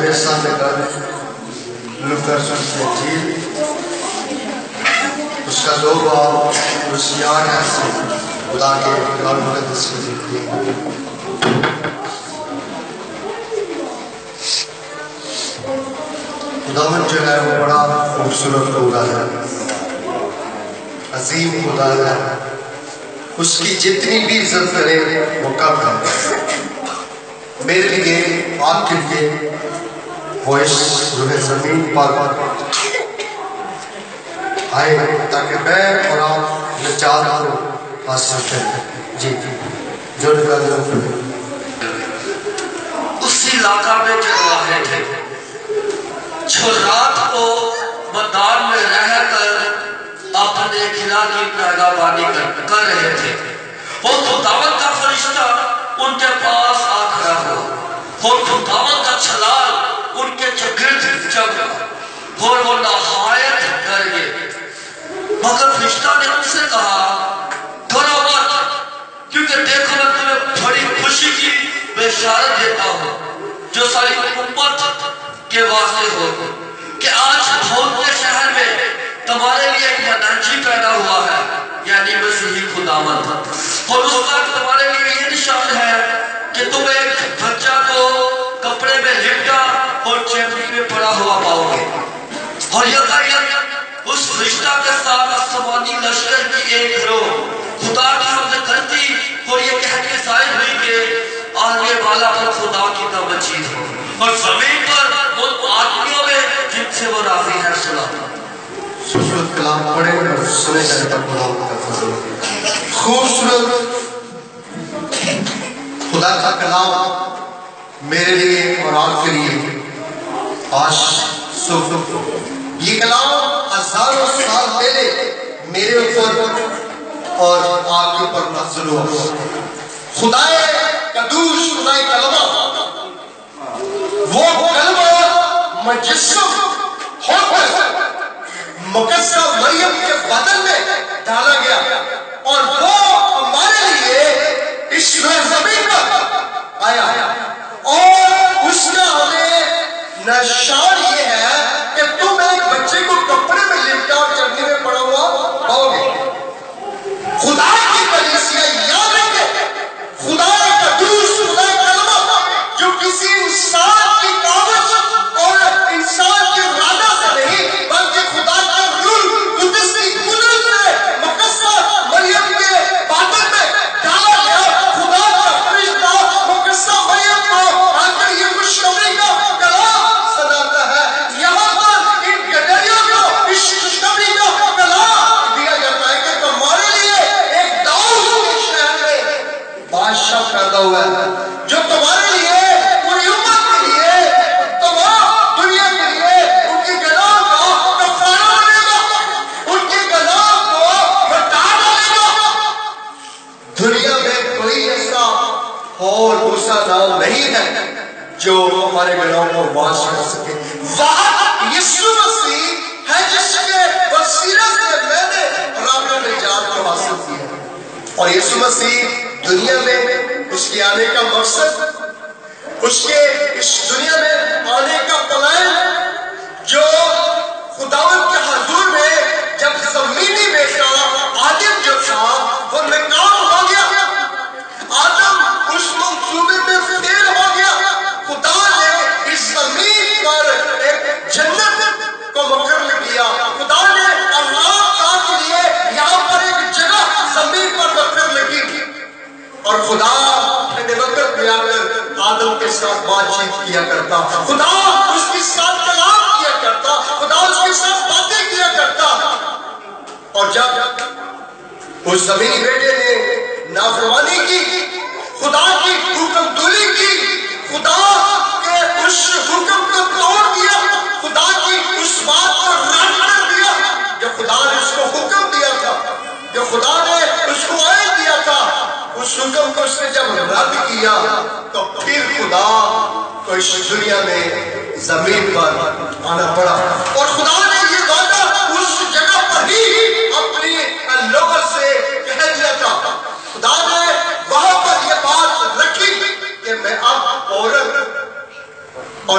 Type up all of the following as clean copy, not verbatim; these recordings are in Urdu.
میرے سامنے لوکرسن کی انجیل اس کا 2 باب اور 66 سے خدا کے کلام مقدس میں دیکھتے ہیں۔ خداوند جو ہے وہ بڑا خوبصورت خدا ہے، عظیم خدا ہے، اس کی جتنی بھی عزت کرے وہ کم ہے۔ میرے لیے آپ کے لیے وہ اس روح زمین پر آئے تاکہ میں اور آپ نجات کو حاصل کریں۔ جی جو اسی علاقہ میں جو واحد ہے جو رات کو میدان میں رہ کر اپنے کھلا کی پیداواری کر رہے تھے، وہ خداوند کا فرشتہ ان کے پاس آ کھڑا ہوا اور خداوند کا چھلال ان کے چگرد جب اور وہ نہایت ڈر گئے، مگر فرشتہ نے ان سے کہا ڈرو مت، کیونکہ دیکھو میں تمہیں بڑی خوشی کی بشارت دیتا ہوں جو ساری امت کے واسطے ہو کہ آج داؤد کے شہر میں تمہارے لیے ایک منجی پیدا ہوا ہے، یعنی مسیحی خداوند، اور اس وقت تمہارے لیے یہ نشان ہے کہ تم ایک بچہ کو کپڑے میں لپٹا اور چیپی میں پڑا ہوا پاؤ گے۔ اور یکایک اس فرشتہ کے ساتھ آسمانی لشکر کی ایک گروہ خدا کی حمد کرتی اور یہ کہہ کے ظاہر ہوئی کہ آنے والا پر خدا کی توجہ ہو، اور زمین پر ان آدمیوں میں جن سے وہ راضی ہے سلاتا۔ خوبصورت کلام پڑھے اور سنے جانے پر خدا کا فضل۔ خوبصورت خدا کا کلام میرے لیے اور آپ کے لیے آج صبح یہ کلام ہزاروں سال پہلے میرے اوپر اور آپ کے اوپر نازل ہوا۔ خدائے قدوس، خدائے کلمہ، وہ کلمہ مجسم ہو کر مقدسہ مریم کے بدن میں ڈالا گیا اور وہ ہمارے لیے اس زمین پر آیا، اور اس کا ہمیں نشان یہ ہے کہ تم ایک بچے کو کپڑے میں لپٹا اور چٹنی میں پڑا ہوا پاؤ گے۔ خدا کی کلیسیا یاد رکھے، خدا قدوس، خدا کلمہ جو کسی انسان کی کاوش اور انسان کی ارادہ سے نہیں بلکہ خدا کا روح قدس کی قدرت سے مقدسہ مریم کے باطن میں ڈالا گیا۔ خدا کا فرشتہ مقدسہ مریم کو آ کر یہ خوشخبری کا کلام سناتا ہے۔ یہاں پر ان گدریوں کو اس خوشخبری کا کلام دیا جاتا ہے کہ تمہارے لیے ایک داؤد کے شہر میں بادشاہ پیدا ہوا ہے جو تمہارے لیے پوری امت کے لیے تمام دنیا کے لیے ان کے گناہ کا کفارہ بنے گا، ان کے گناہ کو مٹا ڈالے گا۔ دنیا میں کوئی ایسا اور دوسرا نام نہیں ہے جو ہمارے گناہوں کو معاف کر سکے۔ واحد یسوع مسیح ہے جس کے وسیلے سے میں نے رب نجات کو حاصل کیا، اور یسوع مسیح دنیا میں اس کے آنے کا مقصد، اس کے اس دنیا میں آنے کا پلان جو خداوند کے حضور میں جب زمینی بیٹا آدم جو تھا وہ ناکام ہو گیا، آدم اس منصوبے میں فیل ہو گیا، خدا نے اس زمین پر ایک جنت کو مقرر کیا، خدا نے اللہ تعالیٰ کے لیے یہاں پر ایک جگہ زمین پر مقرر کی، اور خدا اپنے وقت میں آ کر آدم کے ساتھ بات چیت کیا کرتا، خدا اس کے ساتھ کلام کیا کرتا، خدا اس کے ساتھ باتیں کیا کرتا، اور جب اس زمینی بیٹے نے نافرمانی کی، خدا کی حکم تولی کی، خدا کے اس حکم کو توڑ دیا، خدا کی اس بات کو رد کر دیا جو خدا نے اس کو حکم دیا تھا، جو خدا نے اس کو آئے دیا تھا، اس حکم کو اس نے جب رد کیا تو پھر خدا کو اس دنیا میں زمین پر آنا پڑا، اور خدا نے یہ وعدہ اس جگہ پر ہی اپنی لوگوں سے کہہ دیا تھا۔ خدا نے وہاں پر یہ بات رکھی کہ میں اب عورت اور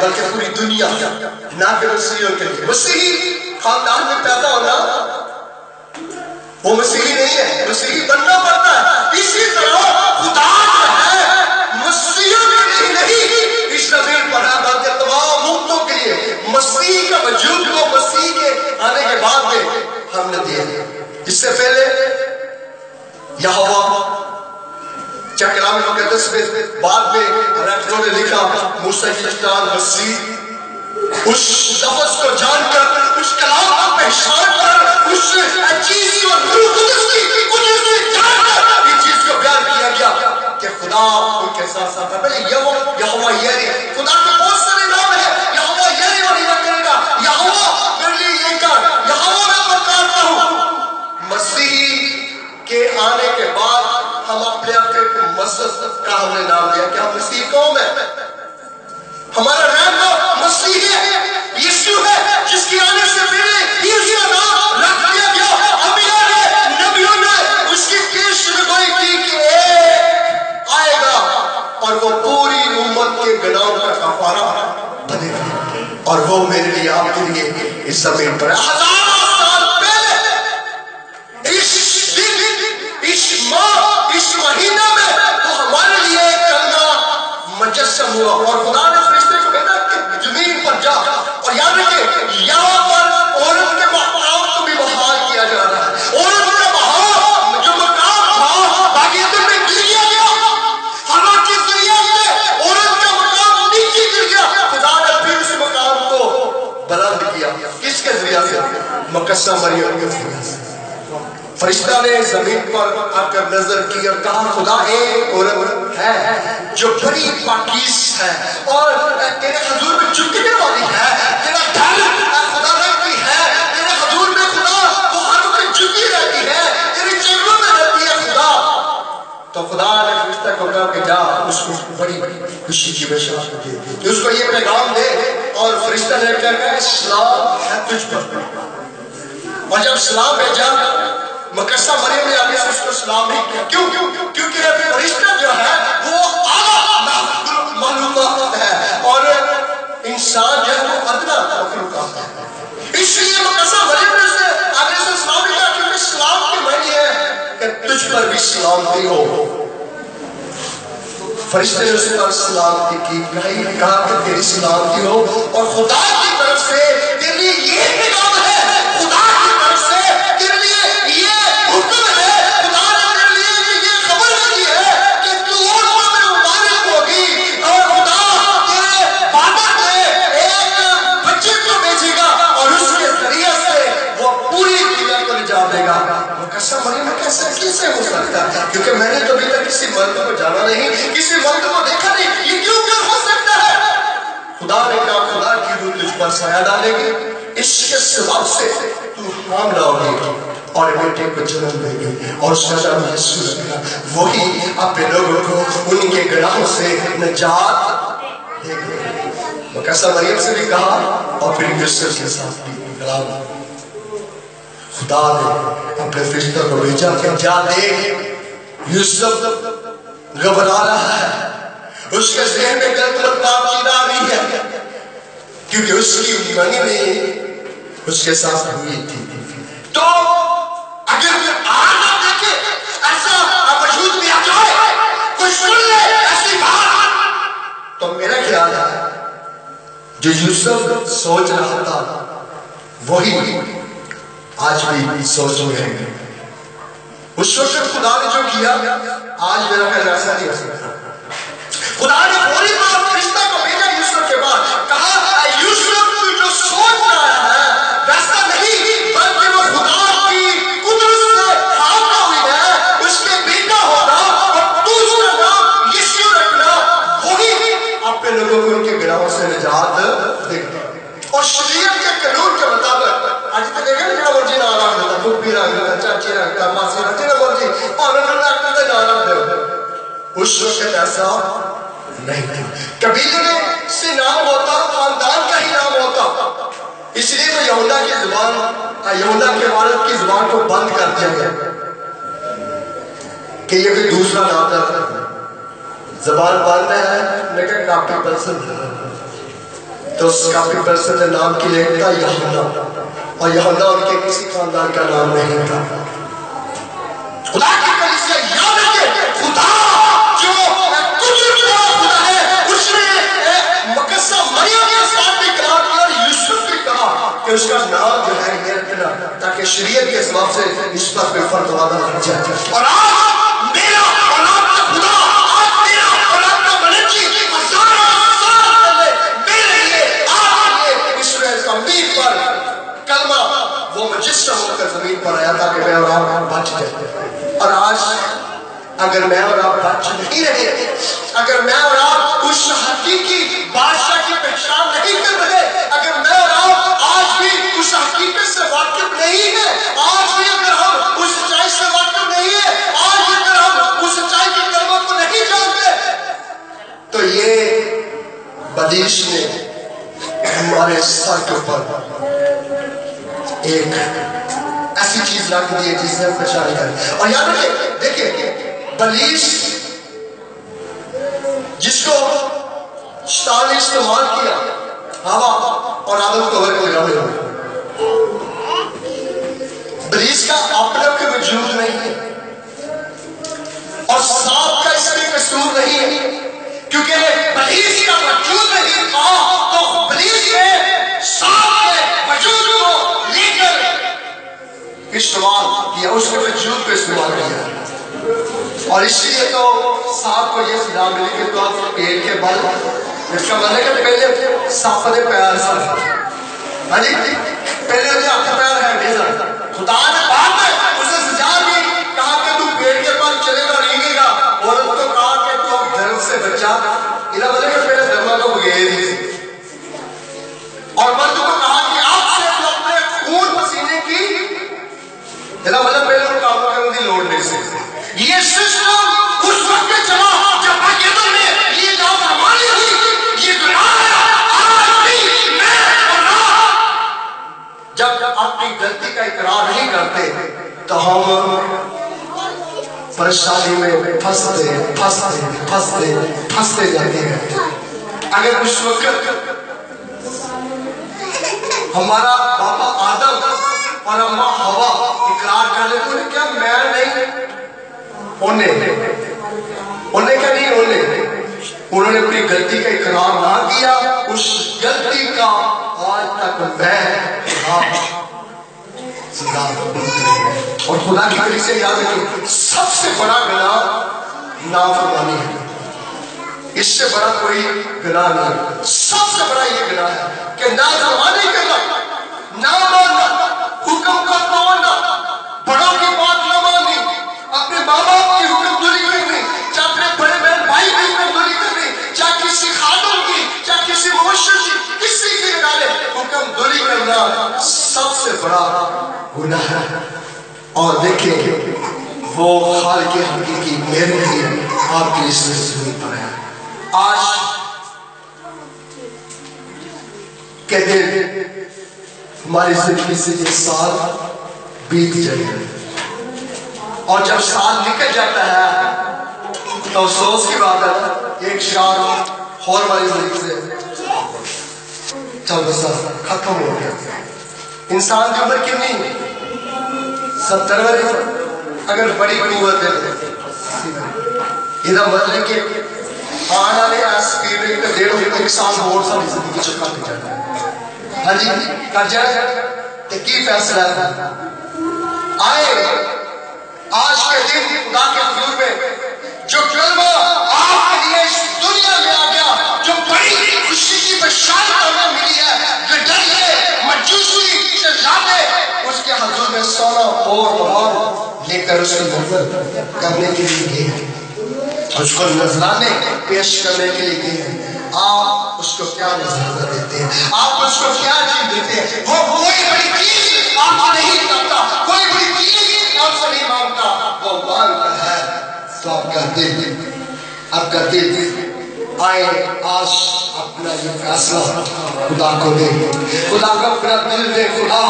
بلکہ پوری دنیا نہ کہ مسیحیوں کے لیے. مسیحی خاندان میں پیدا ہونا وہ مسیحی نہیں ہے, مسیحی بننا پڑتا ہے. اسی طرح خدا جو ہے مسیحیوں کے لیے نہیں, اس زمین پر ہے بلکہ تمام امتوں کے لیے. مسیح کا وجود کو مسیح کے آنے کے بعد میں ہم نے دیا. اس سے پہلے یہوہ چاہے کلام مقدس میں بعد میں ریفروں نے لکھا موسیٰ کی چٹان مسیح, اس لفظ کو جان کر, اس کلام کو پہچان کر, اس چیز کو روح قدس کی قدرت سے جان کر اس چیز کو بیان کیا گیا کہ خدا ان کے ساتھ ساتھ ہے. پہلے یہوہ یری, خدا کے بہت سارے نام ہیں. یہوہ یری اور یہ کرے گا, یہوہ میرے لیے یہ کر, یہوہ میں پکارتا ہوں. مسیح کے آنے کے بعد ہم اپنے آپ کے مذہب کا ہم نے نام دیا کہ ہم مسیح قوم ہے. ہمارا رہنما مسیح ہے, یسوع ہے, جس کی آنے سے پہلے یسوع کا نام رکھ دیا گیا. انبیاء نے, نبیوں نے اس کی پیشگوئی کی کہ ایک آئے گا اور وہ پوری امت کے گناہوں کا کفارہ بنے گا, اور وہ میرے لیے آپ کے لیے اس زمین پر 1000 سال پہلے اس دن, اس ماہ, اس مہینہ میں وہ ہمارے لیے کلمہ مجسم ہوا. اور خدا نے فرشتے کو کہا کہ زمین پر جا, اور یاد رکھیں یہاں پر عورت کے مقام کو بھی بحال کیا جا رہا ہے. عورت کا بحال جو مقام تھا باقی دن میں گر گیا, ہوا کے ذریعے سے عورت کا مقام نیچے گر گیا. خدا نے پھر اس مقام کو بلند کیا. کس کے ذریعے سے؟ مقدسہ مریم کے ذریعے سے. فرشتہ نے زمین پر آ کر نظر کی اور کہا خدا ایک عورت ہے جو بڑی پاکیز ہے اور تیرے حضور میں جھکنے والی ہے, تیرا ڈر خدا رکھتی ہے, تیرے حضور میں خدا وہ ہاتھوں میں جھکی رہتی ہے, تیری چہروں میں رہتی ہے خدا. تو خدا نے فرشتہ کو کہا کہ جا اس کو بڑی خوشی کی بشارت دے, کہ اس کو یہ پیغام دے. اور فرشتہ نے کہا سلام ہے تجھ پر. اور جب سلام بھیجا مقدسہ مریم نے آگے سے اس کو سلام نہیں کیا. کیوں؟ کیونکہ فرشتہ جو ہے وہ اعلیٰ معلومات ہے اور انسان جو ہے وہ ادنا مخلوقات ہے. اس لیے مقدسہ مریم نے سے آگے سے سلام نہیں کیا, کیونکہ سلام کی معنی ہے کہ تجھ پر بھی سلامتی ہو. فرشتے نے اس پر سلامتی کی, کہا کہ تیری سلامتی ہو, اور خدا کی طرف سے تیرے لیے یہ پیغام ہے, خدا کی طرف سے تیرے لیے یہ حکم ہے, خدا نے تیرے لیے یہ خبر دی ہے کہ تو عورتوں میں مبارک ہوگی, اور خدا تیرے بابا میں ایک بچے کو بھیجے گا اور اس کے ذریعے سے وہ پوری دنیا کو نجات دے گا. مقدسہ مریم کیسے ہو سکتا ہے؟ کیونکہ میں نے تو ابھی تک کسی مرد کو جانا نہیں, کسی مرد کو دیکھا نہیں, یہ کیوں ہو سکتا ہے؟ خدا نے کہا خدا کی روح تجھ پر سایہ ڈالے گی, اس کے سبب سے تو حاملہ ہوگی اور بیٹے کو جنم دے گی, اور اس کا نام یسوع رکھنا. وہی اپنے لوگوں کو ان کے گناہوں سے نجات دے گی. مقدسہ مریم سے بھی کہا اور پھر یوسف کے ساتھ بھی کلام. خدا نے اپنے فرشتہ کو بھیجا کہ جا دیکھ یوسف گھبرا رہا ہے, اس کے ذہن میں غلط بات کی آ رہی ہے, کیونکہ اس کی منی میں اس کے ساتھ ہوئی تھی. تو اگر آپ دیکھیں ایسا وجود بھی آ جائے, کوئی سن لے ایسی بات, تو میرا خیال ہے جو یوسف سوچ رہا تھا وہی آج بھی سوچ میں ہے. اس وقت خدا نے جو کیا آج میرا خیال ایسا نہیں ہو سکتا. خدا نے فوری طور پر فرشتہ کو بھیجا یوسف کے بعد, کہا یوسف تو جو سوچ رہا ہے ویسا نہیں, بلکہ وہ خدا کی قدرت سے حاملہ ہوئی ہے, اس کے بیٹا ہوگا اور تو اس کا نام یسوع رکھنا. وہی اپنے لوگوں کو ان کے گناہوں سے نجات دے گا. اور شریعت کے قانون کے مطابق آج تک دیکھیں جنہا مرضی نہ آرام دیتا, پھوپھی رکھتا, چاچی رکھتا, ماسی رکھتا, جنہا مرضی اور رکھتا تھا نہ آرام دے. اس وقت ایسا نہیں تھا. قبیلے سے نام ہوتا, خاندان کا ہی نام ہوتا. اس لیے تو یہودا کی زبان, یہودا کے والد کی زبان کو بند کر دیا گیا کہ یہ کوئی دوسرا نام تھا. زبان بند ہے لیکن کافی پسند ہے. تو اس کا پیپرس کے نام کی لکھتا یوحنا، اور یوحنا ان کے کسی خاندان کا نام نہیں تھا۔ خدا کی کلیسیا یاد رکھے، خدا جو خدا ہے، اس نے مقدسہ مریم کے ساتھ بھی کہا اور یوسف بھی کہا کہ اس کا نام جو ہے یہ رکھنا، تاکہ شریعت کے اسباب سے اس پر کوئی فرق وعدہ نہ جائے۔ اور آج میرا اور آپ کا خدا، آج میرا اور آپ کا ملکی پر کلمہ وہ مجسم ہو کر زمین پر آیا تاکہ میں اور آپ بچ جائے۔ اور آج اگر میں اور آپ بچ نہیں رہے، اگر میں اور آپ اس حقیقی بادشاہ کی پہچان نہیں کر رہے، اگر میں اور آپ آج بھی اس حقیقت سے واقف نہیں ہے، آج بھی اگر ہم اس سچائی سے واقف نہیں ہے، آج بھی اگر ہم اس سچائی کی کلمہ کو نہیں جانتے، تو یہ بلیس نے ہمارے سر کے اوپر ایک ایسی چیز رکھ دی ہے جس نے پہچان کر۔ اور یاد رکھیں، دیکھیں بلیس جس کو شیطان نے استعمال کیا ہوا اور آدم کو ورک لگانے ہوئے، بلیس کا اپنا کوئی وجود نہیں ہے اور سانپ کا اس میں قصور نہیں ہے، کیونکہ بلیس کا وجود نہیں تھا تو بلیس نے سانپ کے وجود کو لے کر استعمال کیا، اس کے وجود کو استعمال کیا۔ اور اس لیے تو سانپ کو یہ سزا ملی کہ تو پیڑ کے بل، اس کا مطلب ہے کہ پہلے سانپ نے پیار سا، ہاں جی پہلے انہیں ہاتھ پیر ہے نہیں سا، خدا نے بعد میں اسے سزا دی، کہا کہ تو پیڑ کے بل چلے گا رینگے گا، اور ان کو کہا کہ تو دھرم سے بچا، انہاں مطلب کہ پہلے دھرمہ کو بغیر ہی تھی، اور مرد کو کہا کہ آپ سے تو اپنے خون پسینے کی، انہاں مطلب پہلے ان کاموں کرنے کی لوڑ نہیں سے۔ یہ سسٹم اس وقت میں چلا جب باقیدوں میں یہ نافرمانی ہوئی، یہ گناہ آج بھی میں اور آپ جب اپنی غلطی کا اقرار نہیں کرتے تو ہم پریشانی میں پھنستے جاتے ہیں۔ اگر اس وقت ہمارا باپا آدم اور اماں ہوا اقرار کر لے تو کیا میں نہیں، انہوں نے اپنی غلطی کا اقرار نہ کیا، اس غلطی کا آج تک میں سزا اور خدا کی طرف سے یاد رکھیں سب سے بڑا گناہ نافرمانی ہے، اس سے بڑا کوئی گناہ نہیں، سب سے بڑا یہ گناہ ہے کہ نافرمانی کرنا، نہ ماننا، حکم کا توڑنا، بڑوں کی بات نہ ماننی، اپنے ماں باپ کی حکم دوری کرنی، چاہے اپنے بڑے بہن بھائی کی حکم دوری کرنی، چاہے کسی خاتون کی، چاہے کسی معاشرے کی، کسی کی نگاہ حکم دوری کرنا سب سے بڑا گناہ ہے۔ اور دیکھیں وہ خالق حقیقی میرے لیے آپ کے اس زمین پر ہے۔ آج کے دن ہماری زندگی سے یہ سال بیت جائے گا، اور جب سال نکل جاتا ہے تو افسوس کی بات ہے ایک شعر اور ہماری زندگی سے چل بسا ختم ہو گیا۔ انسان کی عمر کتنی؟ 70 ورے، اگر بڑی قوت ہے یہ مطلب کہ آنے والے اسپیڈ میں 1.5 سال اور ساری زندگی چکا کے جانا ہے۔ ہاں جی کر جائے تو کی فیصلہ ہے؟ آئے آج کے دن خدا کے حضور میں جو کلمہ آپ کے لیے اس دنیا میں آ گیا، جو بڑی خوشی کی بشارت ہمیں ملی ہے، گڈریے مجوسی سے زیادہ اس کے حضور میں سونا اور لے کر اس کی نظر کرنے کے لیے گئے، اس کو نذرانے پیش کرنے کے لیے گئے۔ آپ اس کو کیا نذرانہ دیتے ہیں؟ آپ اس کو کیا چیز دیتے ہیں؟ وہ کوئی بڑی چیز آپ سے نہیں کرتا، کوئی بڑی چیز آپ سے نہیں مانگتا، وہ مانگتا ہے تو آپ کا دل، آپ کا دل آئے آج اپنا یہ فیصلہ خدا کو دے، خدا کو اپنا دل دے۔ خدا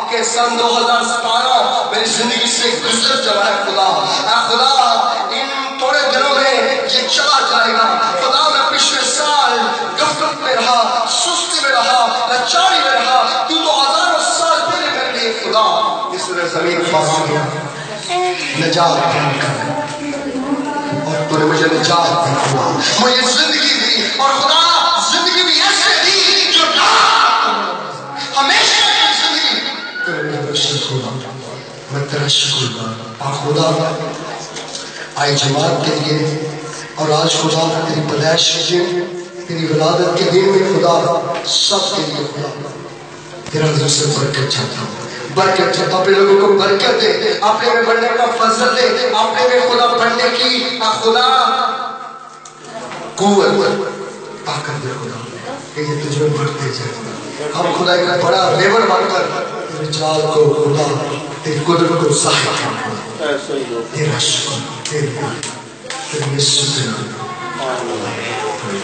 کہ سن 2017 میری زندگی سے گزر چلا ہے، خدا اے خدا ان تھوڑے دنوں میں یہ چلا جائے گا، خدا میں پچھلے سال غفلت میں رہا، سستی میں رہا، پاس گیا نجات دین کر اور تو نے مجھے نجات دی خدا مجھے زندگی دی اور خدا زندگی بھی ایسے دی جو ہمیشہ کی زندگی تیرے شکر میں تیرا شکر اور خدا آئی جماعت کے لیے اور آج خدا تیری پیدائش کے دن تیری ولادت کے دن میں خدا سب کے لیے خدا تیرا حضور سے برکت چاہتا ہوں برکت چاہتا ہوں اپنے لوگوں کو برکت دے اپنے میں بڑھنے کا فضل دے اپنے میں خدا بڑھنے کی خدا قوت طاقت دے خدا کہ یہ تجھ میں بڑھتے جائے ہم خدا ایک بڑا لیبر بن کر تیرے جال کو خدا تیری قدرت کو ظاہر کرنا تیرا شکر تیرے یسوع کے نام